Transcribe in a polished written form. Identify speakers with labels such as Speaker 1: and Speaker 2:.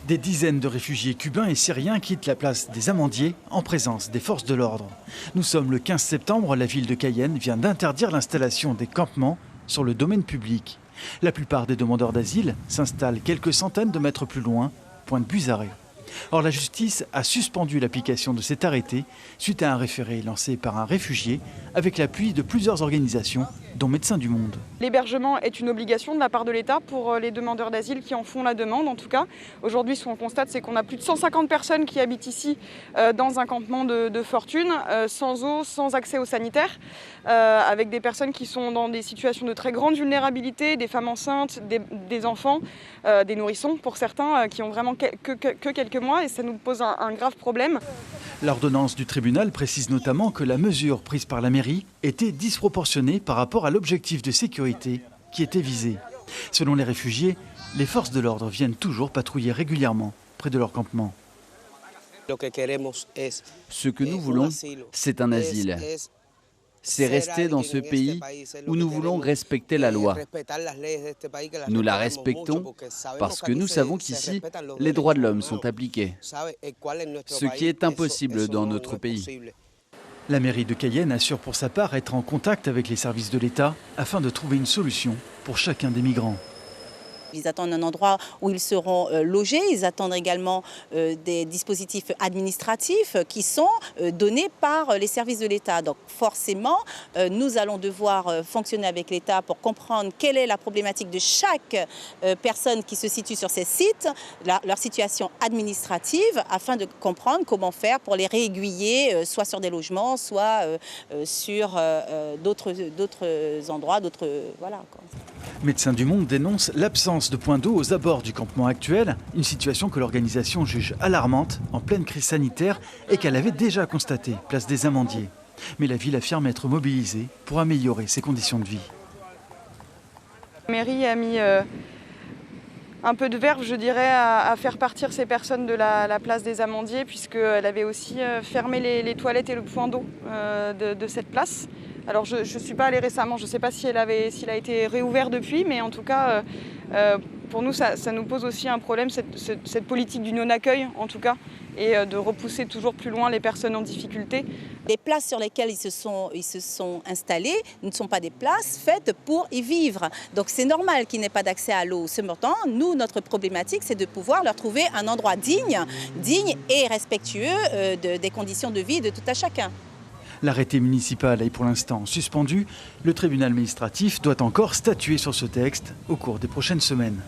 Speaker 1: Des dizaines de réfugiés cubains et syriens quittent la place des Amandiers en présence des forces de l'ordre. Nous sommes le 15 septembre, la ville de Cayenne vient d'interdire l'installation des campements sur le domaine public. La plupart des demandeurs d'asile s'installent quelques centaines de mètres plus loin, pointe Buzaré. Or, la justice a suspendu l'application de cet arrêté suite à un référé lancé par un réfugié avec l'appui de plusieurs organisations, dont Médecins du Monde.
Speaker 2: L'hébergement est une obligation de la part de l'État pour les demandeurs d'asile qui en font la demande. En tout cas, aujourd'hui, ce qu'on constate, c'est qu'on a plus de 150 personnes qui habitent ici dans un campement de fortune, sans eau, sans accès aux sanitaires, avec des personnes qui sont dans des situations de très grande vulnérabilité, des femmes enceintes, des enfants, des nourrissons pour certains qui ont vraiment que quelques mois, et ça nous pose un grave problème.
Speaker 1: L'ordonnance du tribunal précise notamment que la mesure prise par la mairie était disproportionnée par rapport à l'objectif de sécurité qui était visé. Selon les réfugiés, les forces de l'ordre viennent toujours patrouiller régulièrement près de leur campement.
Speaker 3: Ce que nous voulons, c'est un asile. C'est rester dans ce pays où nous voulons respecter la loi. Nous la respectons parce que nous savons qu'ici, les droits de l'homme sont appliqués, ce qui est impossible dans notre pays.
Speaker 1: La mairie de Cayenne assure pour sa part être en contact avec les services de l'État afin de trouver une solution pour chacun des migrants.
Speaker 4: Ils attendent un endroit où ils seront logés. Ils attendent également des dispositifs administratifs qui sont donnés par les services de l'État. Donc forcément, nous allons devoir fonctionner avec l'État pour comprendre quelle est la problématique de chaque personne qui se situe sur ces sites, leur situation administrative, afin de comprendre comment faire pour les réaiguiller, soit sur des logements, soit sur d'autres endroits, voilà, quoi.
Speaker 1: Médecins du Monde dénonce l'absence de points d'eau aux abords du campement actuel, une situation que l'organisation juge alarmante en pleine crise sanitaire et qu'elle avait déjà constatée, place des Amandiers. Mais la ville affirme être mobilisée pour améliorer ses conditions de vie.
Speaker 2: La mairie a mis un peu de verve, je dirais, à faire partir ces personnes de la place des Amandiers, puisqu'elle avait aussi fermé les toilettes et le point d'eau de cette place. Alors je ne suis pas allée récemment, je ne sais pas s'il a été réouvert depuis, mais en tout cas, pour nous, ça nous pose aussi un problème, cette politique du non-accueil en tout cas, et de repousser toujours plus loin les personnes en difficulté.
Speaker 4: Les places sur lesquelles ils se sont installés ne sont pas des places faites pour y vivre. Donc c'est normal qu'ils n'aient pas d'accès à l'eau. Cependant, nous, notre problématique, c'est de pouvoir leur trouver un endroit digne et respectueux des conditions de vie de tout à chacun.
Speaker 1: L'arrêté municipal est pour l'instant suspendu. Le tribunal administratif doit encore statuer sur ce texte au cours des prochaines semaines.